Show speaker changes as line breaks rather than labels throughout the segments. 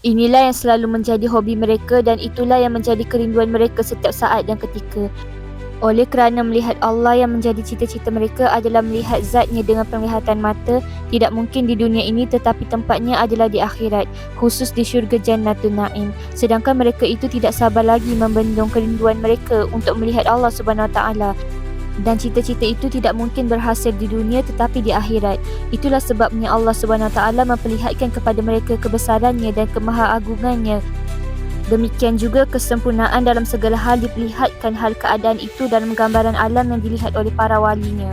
Inilah yang selalu menjadi hobi mereka dan itulah yang menjadi kerinduan mereka setiap saat dan ketika. Oleh kerana melihat Allah yang menjadi cita-cita mereka adalah melihat zatnya dengan penglihatan mata, tidak mungkin di dunia ini tetapi tempatnya adalah di akhirat, khusus di syurga Jannatul Naim. Sedangkan mereka itu tidak sabar lagi membendung kerinduan mereka untuk melihat Allah Subhanahu Wa Taala. Dan cita-cita itu tidak mungkin berhasil di dunia tetapi di akhirat. Itulah sebabnya Allah Subhanahu Wa Taala memperlihatkan kepada mereka kebesarannya dan kemahaagungannya. Demikian juga kesempurnaan dalam segala hal diperlihatkan hal keadaan itu dalam gambaran alam yang dilihat oleh para walinya.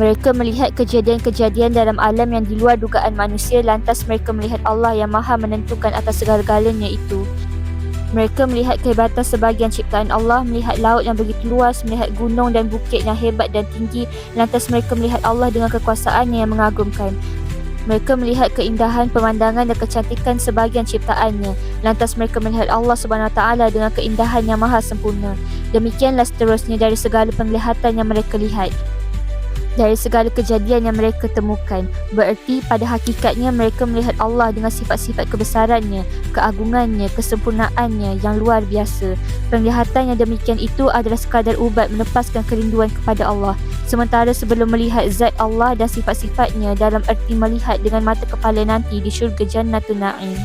Mereka melihat kejadian-kejadian dalam alam yang di luar dugaan manusia, lantas mereka melihat Allah yang maha menentukan atas segala-galanya itu. Mereka melihat kehebatan sebahagian ciptaan Allah, melihat laut yang begitu luas, melihat gunung dan bukit yang hebat dan tinggi, lantas mereka melihat Allah dengan kekuasaannya yang mengagumkan. Mereka melihat keindahan pemandangan dan kecantikan sebahagian ciptaannya, lantas mereka melihat Allah Subhanahu Wa Taala dengan keindahan yang maha sempurna. Demikianlah seterusnya dari segala penglihatan yang mereka lihat, dari segala kejadian yang mereka temukan. Bererti pada hakikatnya mereka melihat Allah dengan sifat-sifat kebesarannya, keagungannya, kesempurnaannya yang luar biasa. Penglihatan yang demikian itu adalah sekadar ubat melepaskan kerinduan kepada Allah. Sementara sebelum melihat zat Allah dan sifat-sifatnya dalam erti melihat dengan mata kepala nanti di syurga Jannatul Naim.